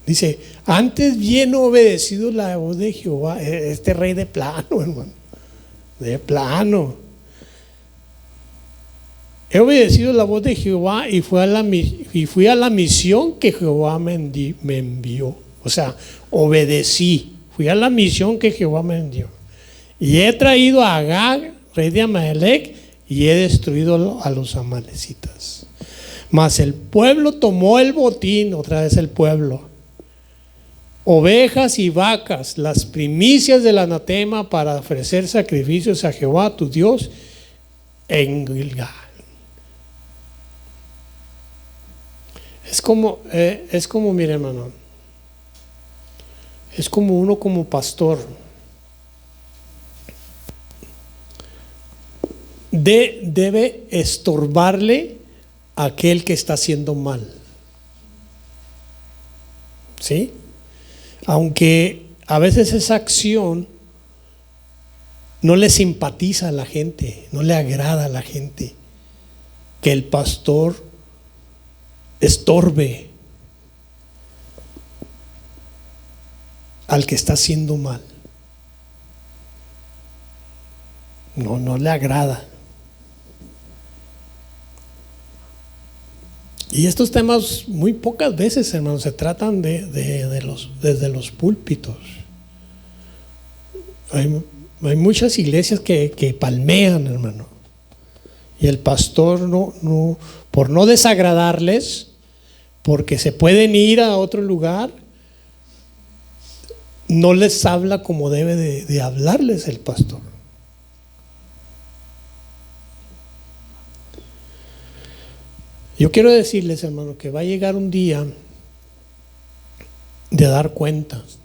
Dice, antes bien obedecido la voz de Jehová. Este rey de plano, hermano. De plano. He obedecido la voz de Jehová y fui a la misión que Jehová me envió. O sea, obedecí. Fui a la misión que Jehová me envió. Y he traído a Agag, rey de Amalek, y he destruido a los amalecitas. Mas el pueblo tomó el botín, otra vez el pueblo, ovejas y vacas, las primicias del anatema para ofrecer sacrificios a Jehová tu Dios en Gilgal. Es como, mire, hermano, es como uno como pastor. debe estorbarle a aquel que está haciendo mal. ¿Sí? Aunque a veces esa acción no le simpatiza a la gente, no le agrada a la gente, que el pastor estorbe al que está haciendo mal. No le agrada. Y estos temas muy pocas veces, hermanos, se tratan desde los púlpitos. Hay muchas iglesias que palmean, hermano. Y el pastor por no desagradarles, porque se pueden ir a otro lugar, no les habla como debe de hablarles el pastor. Yo quiero decirles, hermano, que va a llegar un día de dar cuentas.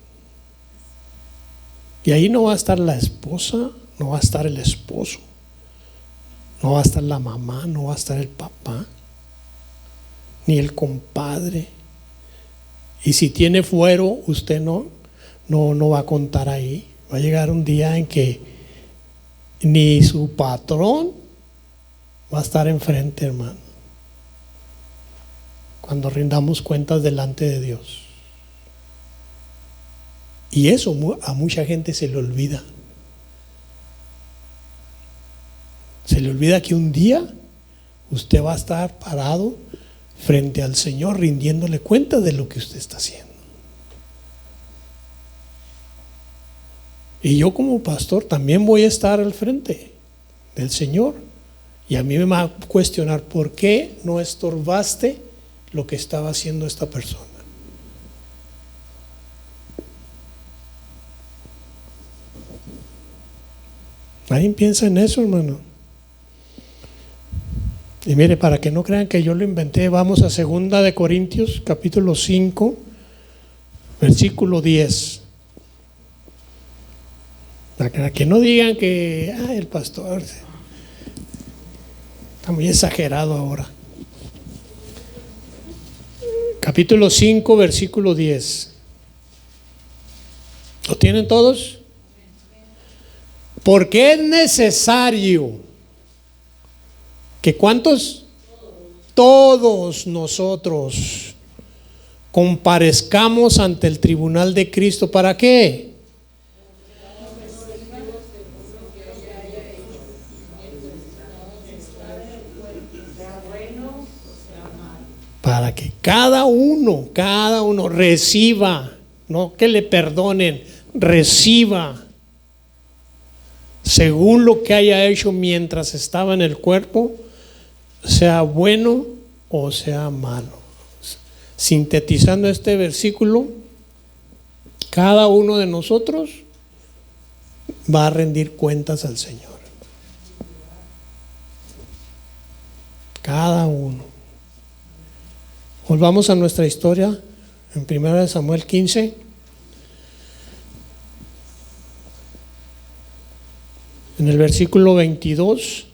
Y ahí no va a estar la esposa, no va a estar el esposo, no va a estar la mamá, no va a estar el papá, ni el compadre. Y si tiene fuero, usted no va a contar ahí. Va a llegar un día en que ni su patrón va a estar enfrente, hermano, cuando rindamos cuentas delante de Dios. Y eso a mucha gente se le olvida. Se le olvida que un día usted va a estar parado frente al Señor rindiéndole cuentas de lo que usted está haciendo. Y yo como pastor también voy a estar al frente del Señor. Y a mí me va a cuestionar: ¿por qué no estorbaste lo que estaba haciendo esta persona? Nadie piensa en eso, hermano. Y mire, para que no crean que yo lo inventé, vamos a 2 Corintios capítulo 5 versículo 10. Para que no digan que el pastor está muy exagerado ahora. Capítulo 5 versículo 10. ¿Lo tienen todos? Porque es necesario que ¿cuántos? Todos nosotros comparezcamos ante el tribunal de Cristo. ¿Para qué? Para que cada uno reciba, no que le perdonen, reciba según lo que haya hecho mientras estaba en el cuerpo, sea bueno o sea malo. Sintetizando este versículo, cada uno de nosotros va a rendir cuentas al Señor. Cada uno. Volvamos a nuestra historia en 1 Samuel 15. En el versículo 22.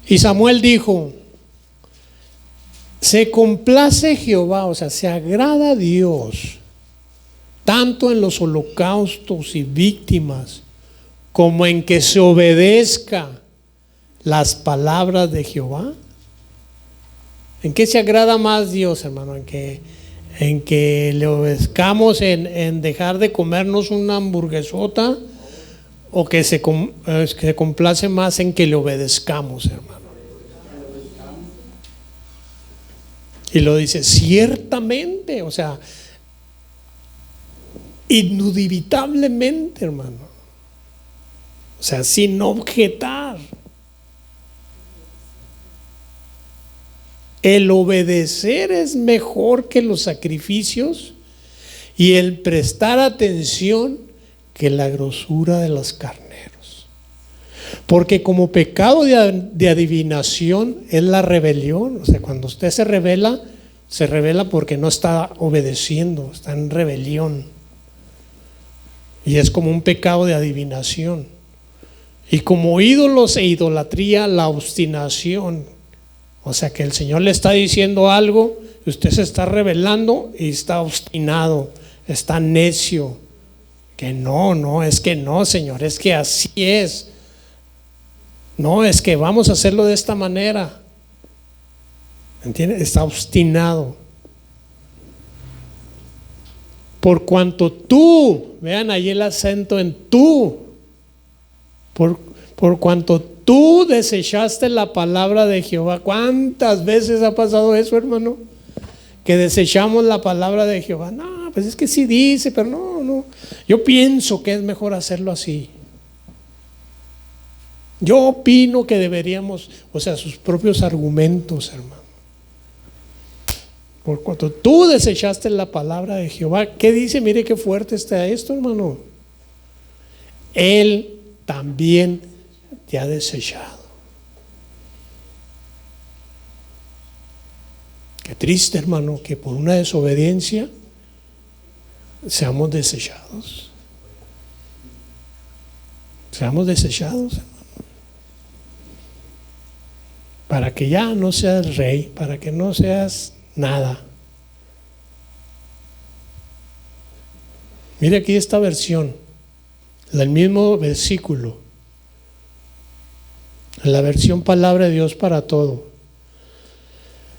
Y Samuel dijo: se complace Jehová, o sea, se agrada a Dios, tanto en los holocaustos y víctimas, como en que se obedezca las palabras de Jehová. ¿En qué se agrada más Dios, hermano? En que le obedezcamos en dejar de comernos una hamburguesota, o que se complace más en que le obedezcamos, hermano. Y lo dice ciertamente, o sea, indubitablemente, hermano. O sea, sin objetar. El obedecer es mejor que los sacrificios, y el prestar atención que la grosura de los carneros. Porque como pecado de adivinación es la rebelión. O sea, cuando usted se revela porque no está obedeciendo, está en rebelión. Y es como un pecado de adivinación. Y como ídolos e idolatría, la obstinación. O sea que el Señor le está diciendo algo, y usted se está rebelando y está obstinado, está necio. Que no, es que no, Señor, es que así es. No, es que vamos a hacerlo de esta manera. ¿Entiende? Está obstinado. Por cuanto tú, vean ahí el acento en tú, por cuanto tú desechaste la palabra de Jehová. ¿Cuántas veces ha pasado eso, hermano? Que desechamos la palabra de Jehová. No, pues es que sí dice, pero no. Yo pienso que es mejor hacerlo así. Yo opino que deberíamos, o sea, sus propios argumentos, hermano. Por cuanto tú desechaste la palabra de Jehová, ¿qué dice? Mire qué fuerte está esto, hermano. Él también te ha desechado. Qué triste, hermano, que por una desobediencia seamos desechados. Seamos desechados, hermano. Para que ya no seas rey, para que no seas nada. Mire aquí esta versión, el mismo versículo, la versión Palabra de Dios para todo.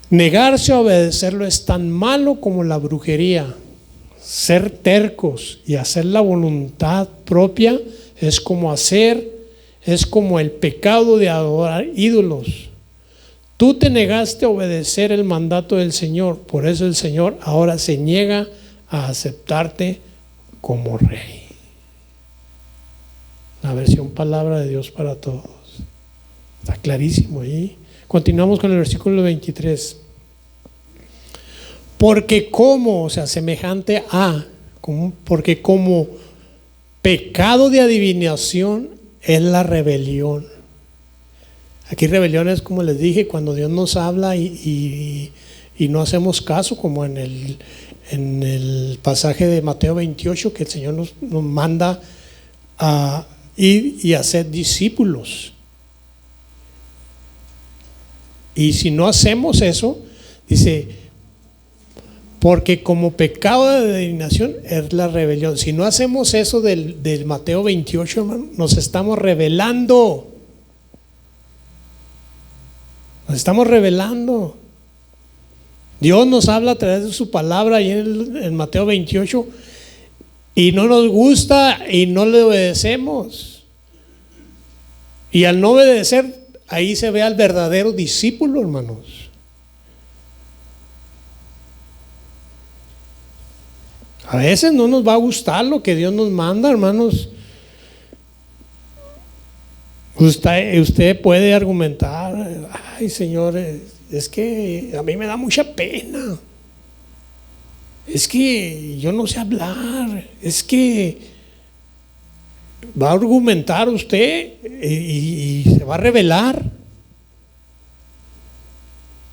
Negarse a obedecerlo es tan malo como la brujería. Ser tercos y hacer la voluntad propia es como el pecado de adorar ídolos. Tú te negaste a obedecer el mandato del Señor, por eso el Señor ahora se niega a aceptarte como rey. La versión Palabra de Dios para todos. Está clarísimo ahí. Continuamos con el versículo 23. Porque como, o sea, semejante a, porque como pecado de adivinación es la rebelión. Aquí rebelión es, como les dije, cuando Dios nos habla y no hacemos caso, como en el pasaje de Mateo 28, que el Señor nos manda a ir y hacer discípulos. Y si no hacemos eso, dice, porque como pecado de adivinación es la rebelión. Si no hacemos eso del Mateo 28, hermano, nos estamos rebelando. Nos estamos rebelando. Dios nos habla a través de su palabra ahí en Mateo 28 y no nos gusta y no le obedecemos. Y al no obedecer, ahí se ve al verdadero discípulo, hermanos. A veces no nos va a gustar lo que Dios nos manda, hermanos. Usted puede argumentar, ay, Señor, es que a mí me da mucha pena. Es que yo no sé hablar. Es que va a argumentar usted y se va a rebelar.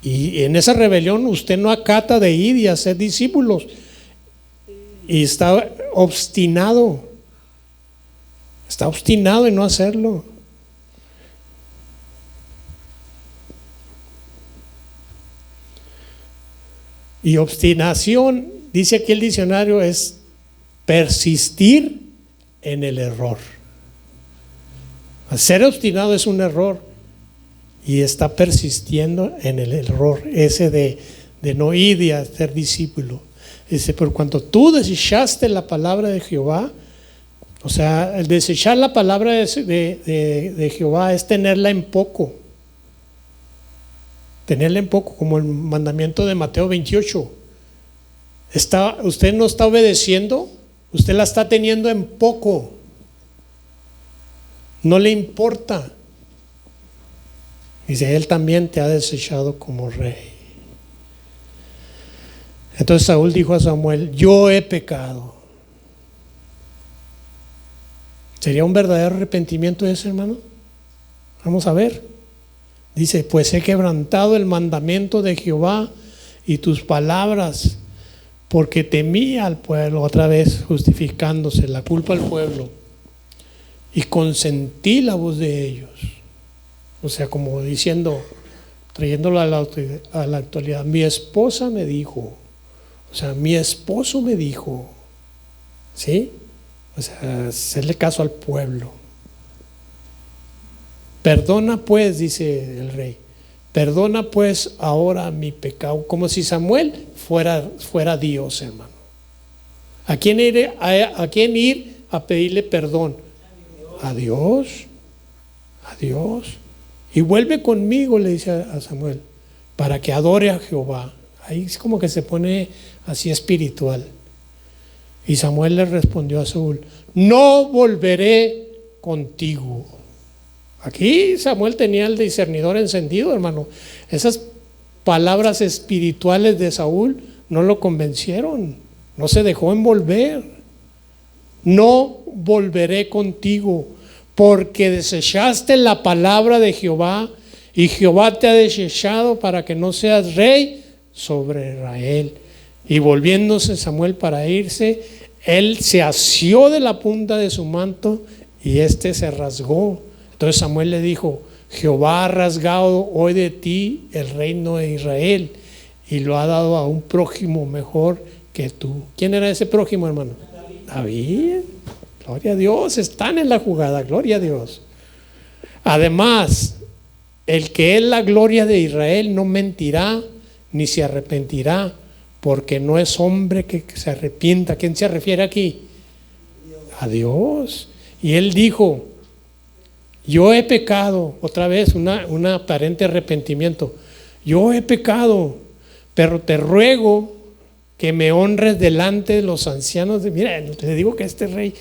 Y en esa rebelión usted no acata de ir y hacer discípulos. Y está obstinado. Está obstinado en no hacerlo. Y obstinación, dice aquí el diccionario, es persistir en el error. Ser obstinado es un error y está persistiendo en el error ese de no ir y hacer discípulo. Dice, por cuanto tú desechaste la palabra de Jehová, o sea, el desechar la palabra de Jehová es tenerla en poco. Tenerla en poco, como el mandamiento de Mateo 28. Usted no está obedeciendo, usted la está teniendo en poco. No le importa. Dice, Él también te ha desechado como rey. Entonces Saúl dijo a Samuel, yo he pecado. ¿Sería un verdadero arrepentimiento ese, hermano? Vamos a ver. Dice, pues he quebrantado el mandamiento de Jehová y tus palabras, porque temía al pueblo, otra vez justificándose la culpa al pueblo, y consentí la voz de ellos. O sea, como diciendo, trayéndolo a la actualidad, mi esposa me dijo, o sea, mi esposo me dijo, ¿sí? O sea, hacerle caso al pueblo. Perdona pues, dice el rey, perdona pues ahora mi pecado, como si Samuel fuera Dios, hermano. ¿A quién ir a pedirle perdón? A Dios, a Dios. Y vuelve conmigo, le dice a Samuel, para que adore a Jehová. Ahí es como que se pone así espiritual. Y Samuel le respondió a Saúl, no volveré contigo. Aquí Samuel tenía el discernidor encendido, hermano. Esas palabras espirituales de Saúl no lo convencieron, no se dejó envolver. No volveré contigo, porque desechaste la palabra de Jehová, y Jehová te ha desechado para que no seas rey sobre Israel. Y volviéndose Samuel para irse, él se asió de la punta de su manto y éste se rasgó. Entonces Samuel le dijo, Jehová ha rasgado hoy de ti el reino de Israel y lo ha dado a un prójimo mejor que tú. ¿Quién era ese prójimo, hermano? David. Gloria a Dios, están en la jugada, gloria a Dios. Además, el que es la gloria de Israel no mentirá ni se arrepentirá, porque no es hombre que se arrepienta. ¿A quién se refiere aquí? A Dios. Y él dijo, yo he pecado, otra vez un aparente arrepentimiento, yo he pecado, pero te ruego que me honres delante de los ancianos mira, te digo que este rey,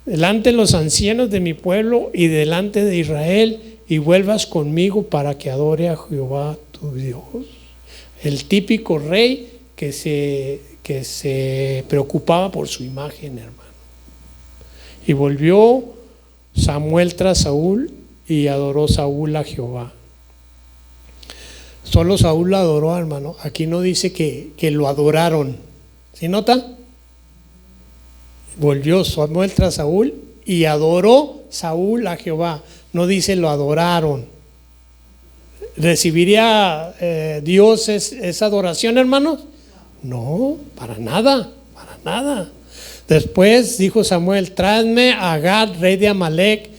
delante de los ancianos de mi pueblo y delante de Israel, y vuelvas conmigo para que adore a Jehová tu Dios. El típico rey que se preocupaba por su imagen, hermano. Y volvió Samuel tras Saúl y adoró Saúl a Jehová. Solo Saúl lo adoró, hermano. Aquí no dice que lo adoraron. ¿Sí nota? Volvió Samuel tras Saúl y adoró Saúl a Jehová. No dice lo adoraron. ¿Recibiría Dios esa adoración, hermanos? No, para nada, para nada. Después dijo Samuel, tráeme a Agag, rey de Amalec,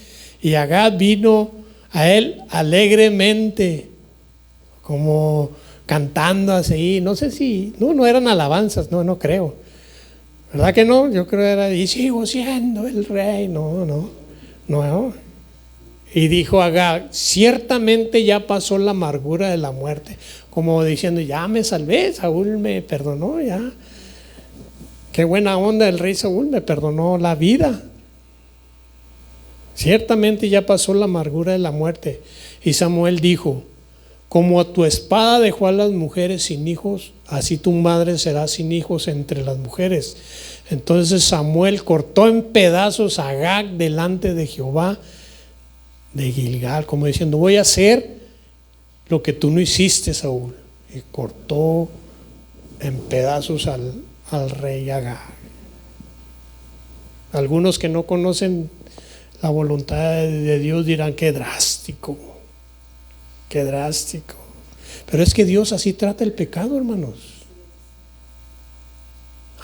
y Agag vino a él alegremente, como cantando así, no sé si, no eran alabanzas, no creo. ¿Verdad que no? Yo creo que era, y sigo siendo el rey, no. Y dijo Agag, ciertamente ya pasó la amargura de la muerte, como diciendo, ya me salvé, Saúl me perdonó, ya. Qué buena onda el rey Saúl, me perdonó la vida. Ciertamente ya pasó la amargura de la muerte. Y Samuel dijo, como a tu espada dejó a las mujeres sin hijos, así tu madre será sin hijos entre las mujeres. Entonces Samuel cortó en pedazos a Agag delante de Jehová de Gilgal, como diciendo, voy a hacer lo que tú no hiciste, Saúl. Y cortó en pedazos al rey Agag. Algunos que no conocen la voluntad de Dios dirán, qué drástico. Pero es que Dios así trata el pecado, hermanos.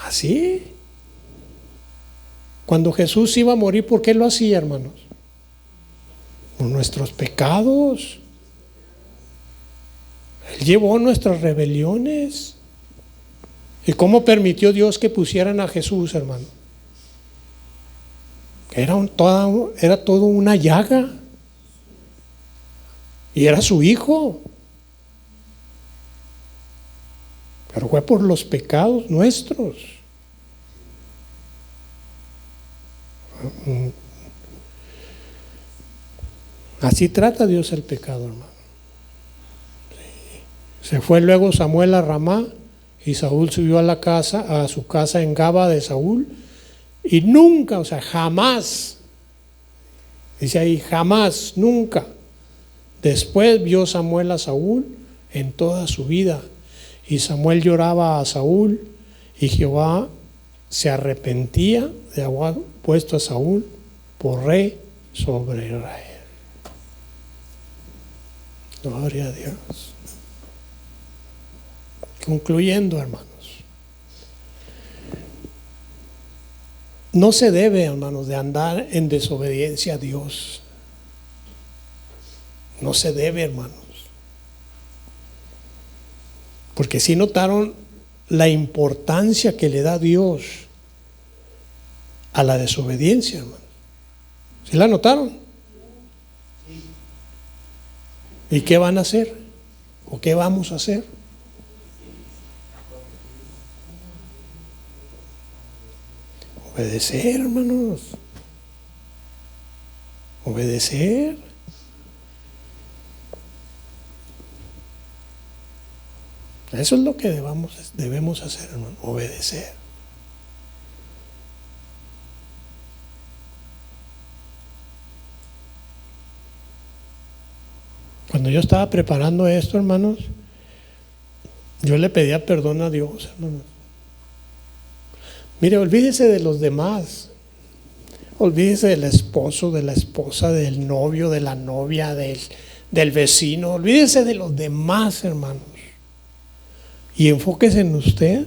Así. Cuando Jesús iba a morir, ¿por qué lo hacía, hermanos? Por nuestros pecados. Él llevó nuestras rebeliones. ¿Y cómo permitió Dios que pusieran a Jesús, hermano? Era todo una llaga. Y era su hijo. Pero fue por los pecados nuestros. Así trata Dios el pecado, hermano. Se fue luego Samuel a Ramá, y Saúl subió a su casa en Gaba de Saúl, y nunca, o sea, jamás, dice ahí, jamás, nunca, después vio Samuel a Saúl en toda su vida. Y Samuel lloraba a Saúl, y Jehová se arrepentía de haber puesto a Saúl por rey sobre Israel. Gloria a Dios. Concluyendo, hermanos. No se debe, hermanos, de andar en desobediencia a Dios. No se debe, hermanos. Porque si notaron la importancia que le da Dios a la desobediencia, hermanos. ¿Sí la notaron? ¿Y qué van a hacer? ¿O qué vamos a hacer? Obedecer, hermanos. Obedecer. Eso es lo que debemos hacer, hermano. Obedecer. Cuando yo estaba preparando esto, hermanos, yo le pedía perdón a Dios, hermanos. Mire, olvídese de los demás. Olvídese del esposo, de la esposa, del novio, de la novia, del vecino. Olvídese de los demás, hermanos. Y enfóquese en usted.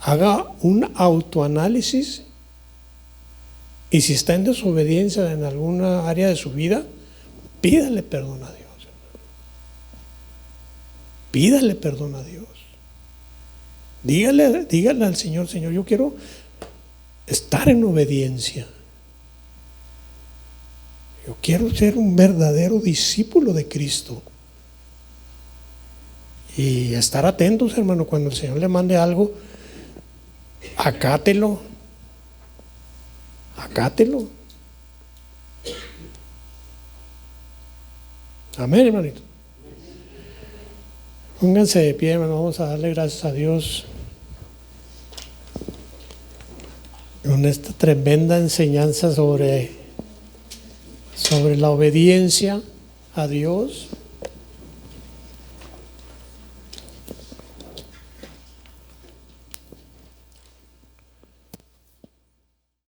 Haga un autoanálisis. Y si está en desobediencia en alguna área de su vida, pídale perdón a Dios. Pídale perdón a Dios. Dígale al Señor, Señor, yo quiero estar en obediencia. Yo quiero ser un verdadero discípulo de Cristo. Y estar atentos, hermano, cuando el Señor le mande algo, acátelo. Acátelo. Amén, hermanito. Pónganse de pie, hermano, vamos a darle gracias a Dios con esta tremenda enseñanza sobre la obediencia a Dios.